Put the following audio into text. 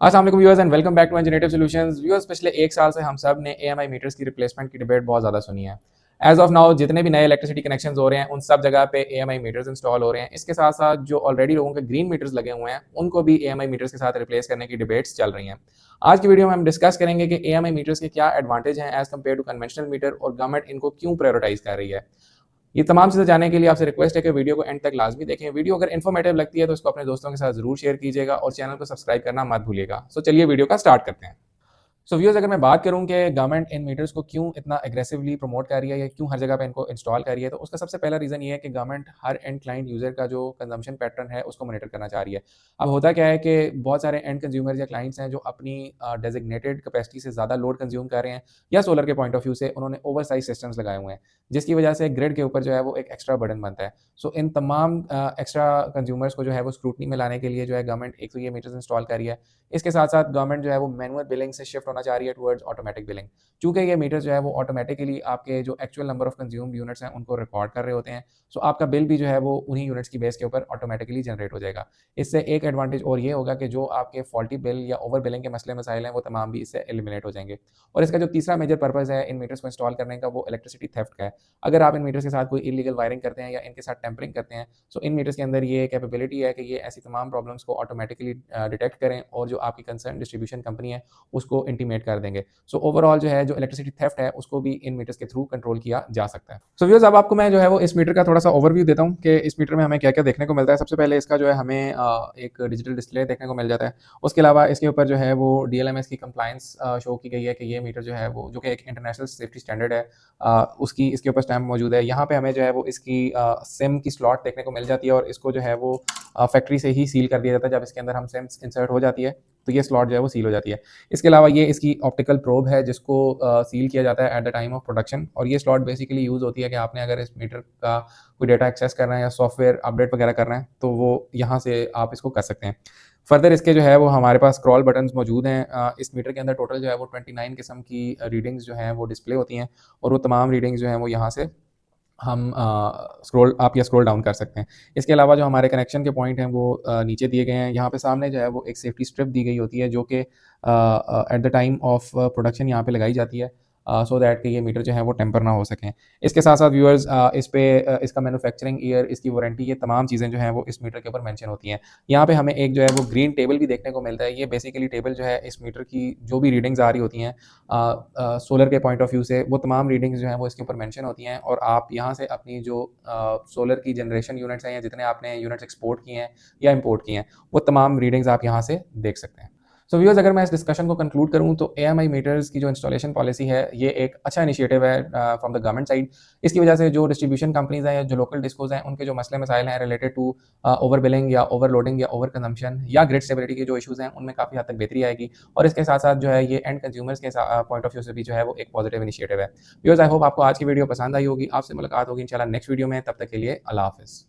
अस्सलाम वालेकुम viewers and welcome back to engineering solutions. Viewers, पिछले एक साल से हम सब ने एएमआई मीटर्स की रिप्लेसमेंट की डिबेट बहुत ज़्यादा सुनी है। एज ऑफ नाउ जितने भी नए इलेक्ट्रिसिटी कनेक्शंस हो रहे हैं उन सब जगह पे एएमआई मीटर्स इंस्टॉल हो रहे हैं। इसके साथ साथ जो ऑलरेडी लोगों के ग्रीन मीटर्स लगे हुए हैं उनको भी एएमआई मीटर्स के साथ रिप्लेस करने की डिबेट्स चल रही हैं। आज की वीडियो में हम डिस्कस करेंगे कि एएमआई मीटर्स के क्या एडवांटेज हैं as compare to conventional meter और गवर्नमेंट इनको क्यों प्रायोरिटाइज कर रही है। ये तमाम चीज़ें जानने के लिए आपसे रिक्वेस्ट है कि वीडियो को एंड तक लाजमी देखें। वीडियो अगर इन्फॉर्मेटिव लगती है तो इसको अपने दोस्तों के साथ जरूर शेयर कीजिएगा और चैनल को सब्सक्राइब करना मत भूलिएगा। सो चलिए वीडियो का स्टार्ट करते हैं। सो व्यूअर्स, अगर मैं बात करूं कि गवर्नमेंट इन मीटर्स को क्यों इतना एग्रेसिवली प्रमोट कर रही है या क्यों हर जगह पे इनको इंस्टॉल कर रही है, तो उसका सबसे पहला रीज़न ये है कि government her and client user का जो कंजम्पशन पैटर्न है उसको मॉनिटर करना चाह रही है। अब होता क्या है कि बहुत सारे एंड कंज्यूमर या क्लाइंट्स हैं जो अपनी डेजिग्नेटेड कैपेसिटी से ज़्यादा लोड कंज्यूम कर रहे हैं, या सोलर के पॉइंट ऑफ व्यू से उन्होंने ओवर साइज सिस्टम्स लगाए हुए हैं, जिसकी वजह से ग्रिड के ऊपर जो है वो एक एक्स्ट्रा बर्डन बनता है। सो इन तमाम एक्स्ट्रा कंज्यूमर्स को जो है वो स्क्रूटनी में लाने के लिए जो है गवर्नमेंट एक तो ये मीटर्स इंस्टॉल कर रही है। इसके साथ साथ गवर्नमेंट जो है वो मैनुअल बिलिंग से शिफ्ट होना चाह रही है टुवर्ड्स ऑटोमेटिक बिलिंग। चूंकि ये मीटर जो है वो ऑटोमेटिकली आपके जो actual number of consumed units हैं उनको रिकॉर्ड कर रहे होते हैं। सो आपका बिल भी जो है वो उन्हीं यूनिट्स की बेस के ऊपर ऑटोमेटिकली जनरेट हो जाएगा। इससे एक एडवांटेज और ये होगा कि जो आपके फॉल्टी बिल या ओवर बिलिंग के मसले मसाइल हैं वो तमाम भी इससे एलिमिनेट हो जाएंगे। और इसका जो तीसरा मेजर पर्पज़ है इन मीटर्स को इंस्टॉल करने का, वो इलेक्ट्रिसिटी थेफ्ट का है। अगर आप इन मीटर्स के साथ कोई इलीगल वायरिंग करते हैं या इनके साथ टेम्परिंग करते हैं, सो इन मीटर्स के अंदर ये कैपेबिलिटी है कि ये ऐसी तमाम प्रॉब्लम्स को ऑटोमेटिकली डिटेक्ट करें और जो आपकी कंसर्न डिस्ट्रीब्यूशन कंपनी है उसको इंटीमेट कर देंगे। सो ओवरऑल जो है जो इलेक्ट्रिसिटी थेफ्ट है उसको भी इन मीटर्स के थ्रू कंट्रोल किया जा सकता है। सो व्यूअर्स, अब आपको मैं जो है वो इस मीटर का थोड़ा सा ओवरव्यू देता हूँ कि इस मीटर में हमें क्या क्या देखने को मिलता है। सबसे पहले इसका जो है हमें एक डिजिटल डिस्प्ले देखने को मिल जाता है। उसके अलावा इसके ऊपर जो है वो डीएलएमएस की कंप्लाइंस शो की गई है कि ये मीटर जो है वो जो कि एक इंटरनेशनल सेफ्टी स्टैंडर्ड है, उसकी इसके ऊपर स्टैम्प मौजूद है। यहाँ पे हमें जो है वो इसकी सिम की स्लॉट देखने को मिल जाती है और इसको जो है वो फैक्ट्री से ही सील कर दिया जाता है। जब इसके अंदर हम सिम इंसर्ट हो जाती है तो ये स्लॉट जो है वो सील हो जाती है। इसके अलावा ये इसकी ऑप्टिकल प्रोब है जिसको सील किया जाता है at the time of production, और ये स्लॉट बेसिकली यूज़ होती है कि आपने अगर इस मीटर का कोई डेटा एक्सेस करना है या सॉफ्टवेयर अपडेट वगैरह करना है तो वो यहाँ से आप इसको कर सकते हैं। फर्दर इसके जो है वो हमारे पास स्क्रॉल बटन्स मौजूद हैं। इस मीटर के अंदर टोटल जो है वो 29 किस्म की रीडिंग्स जो हैं वो डिस्प्ले होती हैं, और वो तमाम रीडिंग्स जो हैं वो यहाँ से हम स्क्रॉल अप या स्क्रॉल डाउन कर सकते हैं। इसके अलावा जो हमारे कनेक्शन के पॉइंट हैं वो नीचे दिए गए हैं। यहाँ पे सामने जो है वो एक सेफ्टी स्ट्रिप दी गई होती है जो कि at the time of production यहाँ पे लगाई जाती है, सो दैट कि ये मीटर जो है वो टेम्पर ना हो सकें। इसके साथ साथ व्यूअर्स, इस पे इसका मैन्युफैक्चरिंग ईयर, इसकी वारंटी, ये तमाम चीज़ें जो हैं वो इस मीटर के ऊपर मेंशन होती हैं। यहाँ पे हमें एक जो है वो ग्रीन टेबल भी देखने को मिलता है। ये बेसिकली टेबल जो है इस मीटर की जो भी रीडिंग्स आ रही होती हैं सोलर के पॉइंट ऑफ व्यू से, वो तमाम रीडिंग्स जो हैं वो इसके ऊपर मेंशन होती हैं, और आप यहाँ से अपनी जो सोलर की जनरेशन यूनिट्स हैं या जितने आपने यूनिट्स एक्सपोर्ट किए हैं या इंपोर्ट किए हैं वो तमाम रीडिंग्स आप यहाँ से देख सकते हैं। सो व्यूअर्स, अगर मैं इस डिस्कशन को कंक्लूड करूँ तो एएमआई मीटर्स की जो इंस्टॉलेशन पॉलिसी है ये एक अच्छा इनिशिएटिव है फ्रॉम द गवर्नमेंट साइड। इसकी वजह से जो डिस्ट्रीब्यूशन कंपनीज हैं या जो लोकल डिस्कोज हैं उनके जो मसले मसाइल हैं रिलेटेड टू ओवर बिलिंग या ओवरलोडिंग या ओवर कंजम्पशन या ग्रिड स्टेबिलिटी के जो इशूज़ हैं उनमें काफ़ी हद तक बेहतरी आएगी, और इसके साथ साथ जो है ये एंड कंज्यूमर्स के पॉइंट ऑफ व्यू से भी जो है वो एक पॉजिटिव इनिशिएटिव है। व्यूअर्स, आई होप आपको आज की वीडियो पसंद आई होगी। आपसे मुलाकात होगी इंशाल्लाह नेक्स्ट वीडियो में। तब तक के लिए अल्लाह हाफिज़।